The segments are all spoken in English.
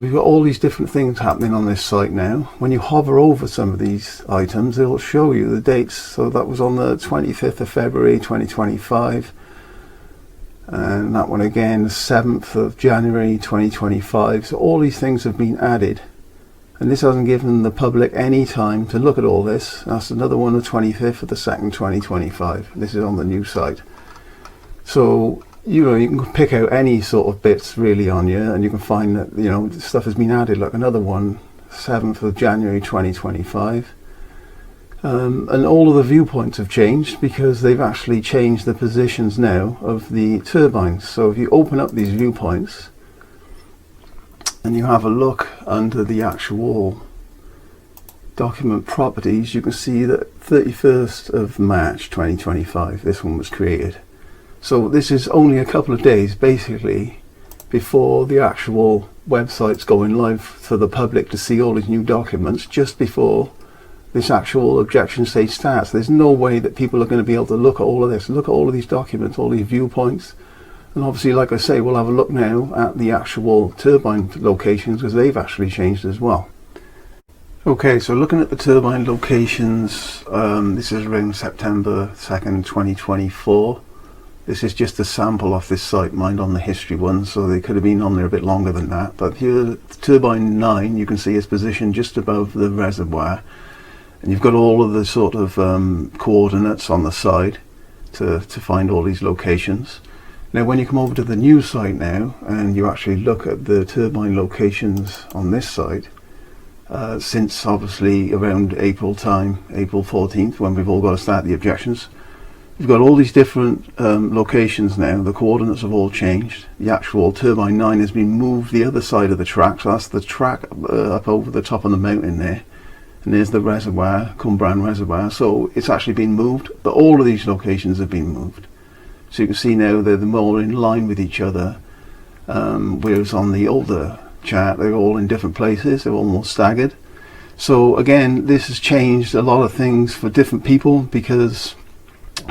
We've got all these different things happening on this site now. When you hover over some of these items, it'll show you the dates. So that was on the 25th of February 2025, and that one again the 7th of January 2025. So all these things have been added, and this hasn't given the public any time to look at all this. That's another one, the 25th of the 2nd 2025. This is on the new site. So you can pick out any sort of bits really on you, and you can find that stuff has been added, like another one, 7th of January 2025. And all of the viewpoints have changed because they've actually changed the positions now of the turbines. So if you open up these viewpoints and you have a look under the actual document properties, you can see that 31st of March 2025 this one was created. So this is only a couple of days basically before the actual website's going live for the public to see all these new documents, just before this actual objection stage starts. There's no way that people are going to be able to look at all of this, look at all of these documents, all these viewpoints. And obviously, like I say, we'll have a look now at the actual turbine locations because they've actually changed as well. Okay, so looking at the turbine locations, this is around September 2nd 2024. This is just a sample off this site, mind on the history one, so they could have been on there a bit longer than that. But here, turbine 9, you can see is positioned just above the reservoir, and you've got all of the sort of coordinates on the side to find all these locations. Now when you come over to the new site now, and you actually look at the turbine locations on this site, since obviously around April time, April 14th, when we've all got to start the objections, you've got all these different locations now. The coordinates have all changed. The actual turbine 9 has been moved the other side of the track, so that's the track up over the top of the mountain there. And there's the reservoir, Cumbran Reservoir. So it's actually been moved, but all of these locations have been moved. So you can see now they're more in line with each other, whereas on the older chart they're all in different places, they're almost staggered. So again, this has changed a lot of things for different people, because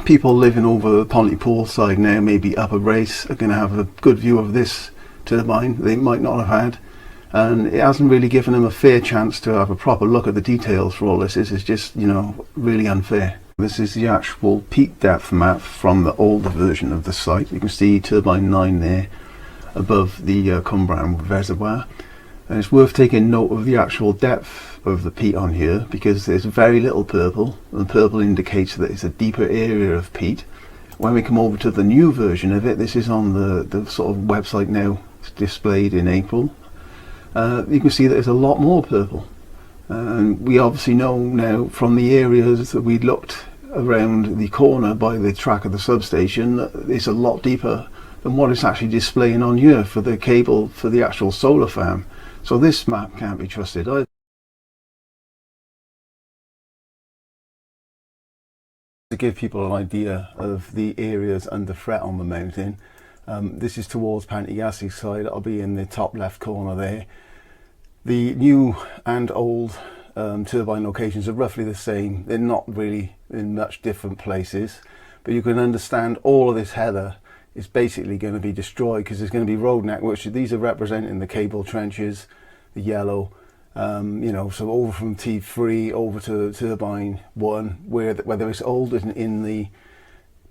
people living over Pontypool side now, maybe Upper Race, are going to have a good view of this turbine they might not have had, and it hasn't really given them a fair chance to have a proper look at the details for all this. This is just really unfair. This is the actual peat depth map from the older version of the site. You can see turbine 9 there above the Cumbran Reservoir, and it's worth taking note of the actual depth of the peat on here, because there's very little purple, and purple indicates that it's a deeper area of peat. When we come over to the new version of it, this is on the sort of website now, it's displayed in April, you can see that there's a lot more purple. And we obviously know now from the areas that we looked around the corner by the track of the substation that it's a lot deeper than what it's actually displaying on here for the cable for the actual solar farm. So this map can't be trusted either. To give people an idea of the areas under threat on the mountain, this is towards Pantygassig side. That'll be in the top left corner there. The new and old turbine locations are roughly the same. They're not really in much different places, but you can understand all of this heather is basically going to be destroyed because there's going to be road networks. These are representing the cable trenches, the yellow, so over from T3 over to turbine 1, whether it's old in the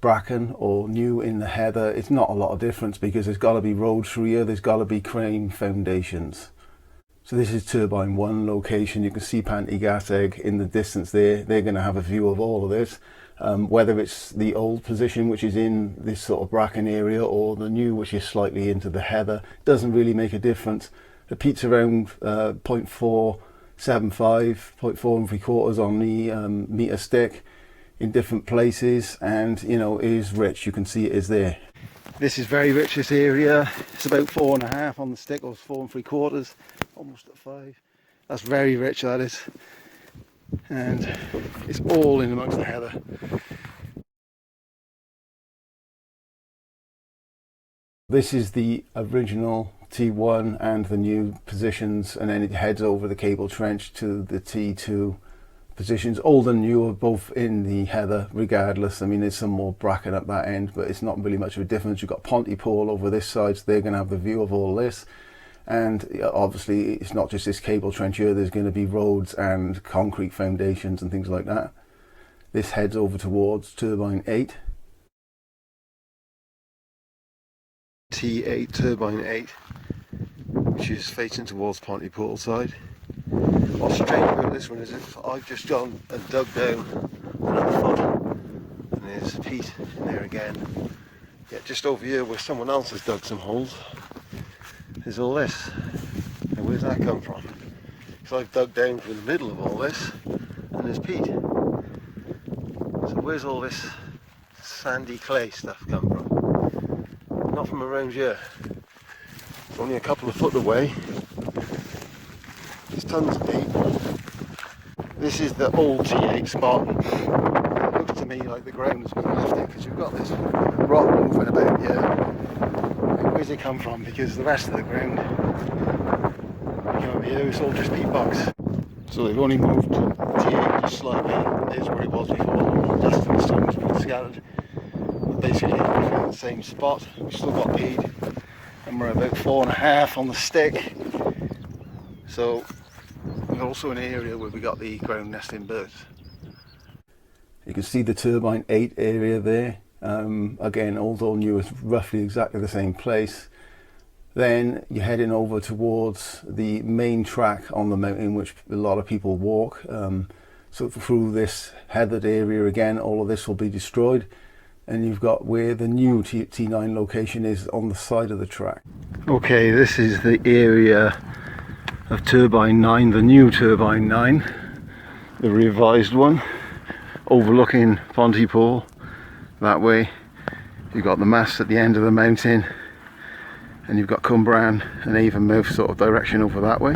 bracken or new in the heather, it's not a lot of difference, because there's got to be roads through here, there's got to be crane foundations. So this is turbine 1 location. You can see Pantygassig in the distance there. They're going to have a view of all of this. Whether it's the old position, which is in this sort of bracken area, or the new, which is slightly into the heather, doesn't really make a difference. The peat's around 0.475, 0.4 3/4 on the meter stick in different places, and it is rich. You can see it is there. This is very rich, this area. It's about 4.5 on the stick, or 4 3/4, almost at 5. That's very rich, that is. And it's all in amongst the heather. This is the original T1 and the new positions, and then it heads over the cable trench to the T2 positions. Old and new are both in the heather regardless. I mean, there's some more bracken at that end, but it's not really much of a difference. You've got Pontypool over this side, so they're going to have the view of all this. And obviously it's not just this cable trench here, there's going to be roads and concrete foundations and things like that. This heads over towards turbine 8. T8 turbine 8, which is facing towards Pontypool side. What's strange about this one is if I've just gone and dug down another foot, and there's peat in there again. Yet just over here where someone else has dug some holes, there's all this. And where's that come from? Because I've dug down through the middle of all this, and there's peat. So where's all this sandy clay stuff come from? Not from around here. It's only a couple of foot away. There's tons of peat. This is the old T8 spot. It looks to me like the ground has been lifted because you've got this rock moving about here. And where's it come from? Because the rest of the ground, you come over here, it's all just peat bogs. So they've only moved T8 just slightly. There's where it was before. All the dust and stones been scattered. But basically, we're in the same spot. We've still got peat, and we're about 4.5 on the stick. So we're also in an area where we got the ground nesting birds. You can see the turbine 8 area there. Again, although new, it's roughly exactly the same place. Then you're heading over towards the main track on the mountain, which a lot of people walk. So through this heathered area again, all of this will be destroyed. And you've got where the new T9 location is on the side of the track. Okay, this is the area of turbine 9, the new turbine 9, the revised one, overlooking Pontypool. That way you've got the mast at the end of the mountain, and you've got Cumbraen and Avonmouth sort of direction over that way.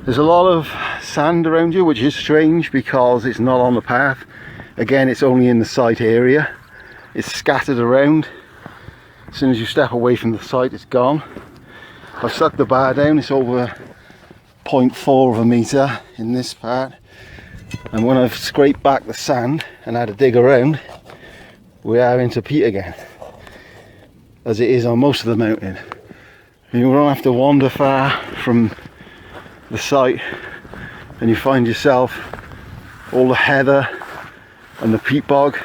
There's a lot of sand around you, which is strange because it's not on the path. Again, it's only in the site area. It's scattered around. As soon as you step away from the site, it's gone. I've sucked the bar down, it's over 0.4 of a metre in this part. And when I've scraped back the sand and had a dig around, we are into peat again, as it is on most of the mountain. And you don't have to wander far from the site and you find yourself all the heather and the peat bog.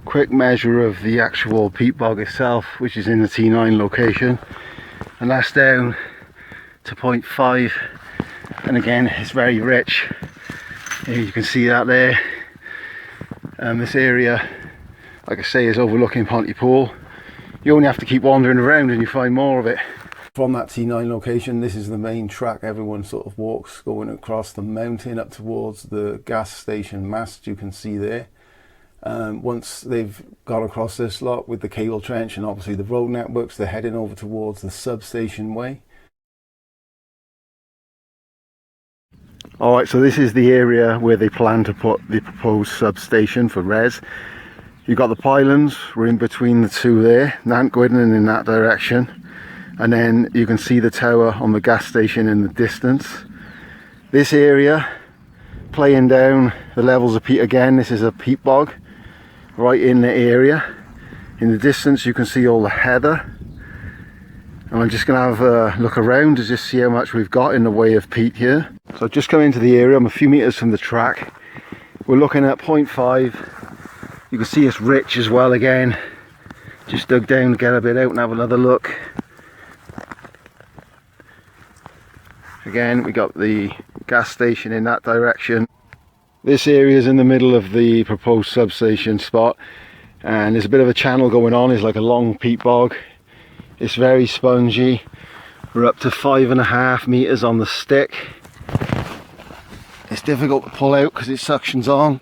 Quick measure of the actual peat bog itself, which is in the T9 location, and that's down to 0.5, and again it's very rich. You can see that there. This area, like I say, is overlooking Pontypool. You only have to keep wandering around and you find more of it. From that T9 location, this is the main track everyone sort of walks, going across the mountain up towards the gas station mast you can see there. Once they've got across this lot with the cable trench and obviously the road networks, they're heading over towards the substation way. Alright, so this is the area where they plan to put the proposed substation for RES. You've got the pylons, we're in between the two there, Nantgwyddyn in that direction. And then you can see the tower on the gas station in the distance. This area, playing down the levels of peat again, this is a peat bog right in the area. In the distance you can see all the heather. And I'm just going to have a look around to just see how much we've got in the way of peat here. So I've just come into the area, I'm a few metres from the track. We're looking at 0.5. You can see it's rich as well again. Just dug down to get a bit out and have another look. Again, we got the gas station in that direction. This area is in the middle of the proposed substation spot, and there's a bit of a channel going on. It's like a long peat bog. It's very spongy. We're up to 5.5 metres on the stick. It's difficult to pull out because it suctions on.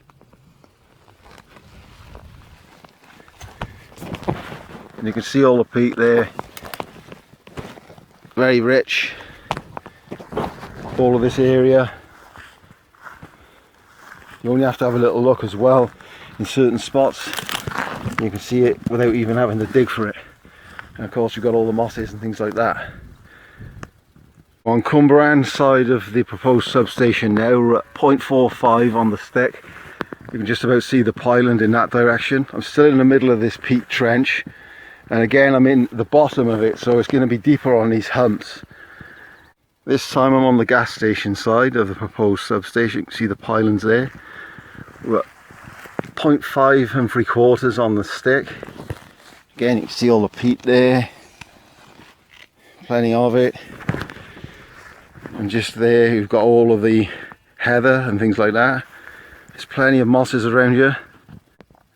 And you can see all the peat there. Very rich. All of this area. You only have to have a little look as well in certain spots. You can see it without even having to dig for it. And of course you've got all the mosses and things like that. On Cumbraen's side of the proposed substation now, we're at 0.45 on the stick. You can just about see the pylon in that direction. I'm still in the middle of this peat trench, and again I'm in the bottom of it, so it's going to be deeper on these humps. This time I'm on the gas station side of the proposed substation. You can see the pylons there. We're at 0.5 3/4 on the stick. Again, you can see all the peat there. Plenty of it. And just there you've got all of the heather and things like that. There's plenty of mosses around here.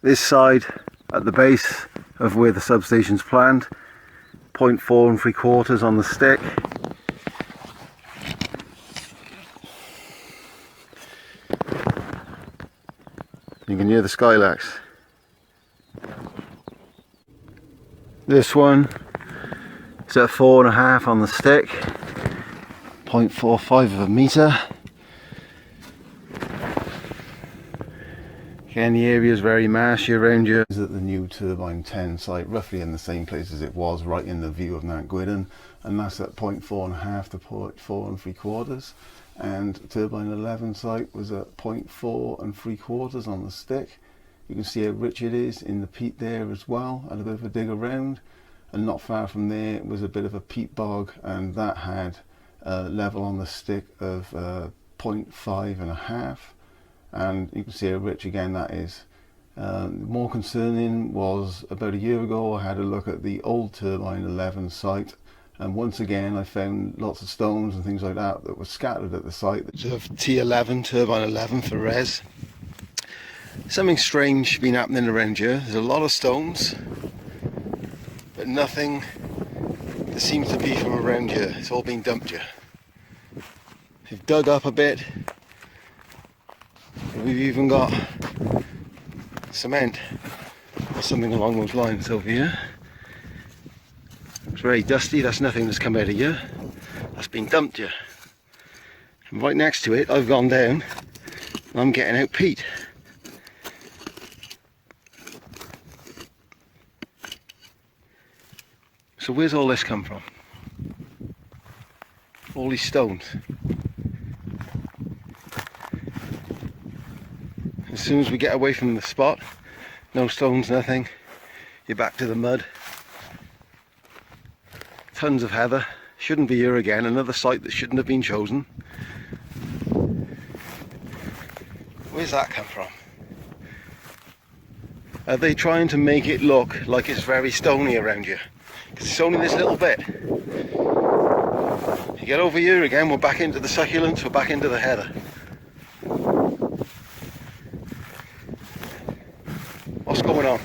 This side at the base of where the substation's planned, 0.4 3/4 on the stick. You can hear the skylarks. This one is at 4.5 on the stick, 0.45 of a metre. Again, the area is very marshy around here. This is at the new Turbine 10 site, roughly in the same place as it was, right in the view of Mount Gwydden, and that's at 0.4.5 to 0.4 3/4. And Turbine 11 site was at 0.4 3/4 on the stick. You can see how rich it is in the peat there as well, and a bit of a dig around. And not far from there was a bit of a peat bog, and that had a level on the stick of 0.5.5. And you can see how rich again that is. More concerning was about a year ago I had a look at the old Turbine 11 site, and once again I found lots of stones and things like that that were scattered at the site. Of T11, Turbine 11 for res. Something strange been happening around here. There's a lot of stones, but nothing that seems to be from around here. It's all been dumped here. They've dug up a bit. We've even got cement or something along those lines over here. It's very dusty. That's nothing that's come out of here. That's been dumped here. And right next to it, I've gone down and I'm getting out peat. So where's all this come from? All these stones. As soon as we get away from the spot, no stones, nothing, you're back to the mud. Tons of heather. Shouldn't be here again. Another site that shouldn't have been chosen. Where's that come from? Are they trying to make it look like it's very stony around here? Because it's only this little bit. You get over here again, we're back into the succulents, we're back into the heather. What's going on?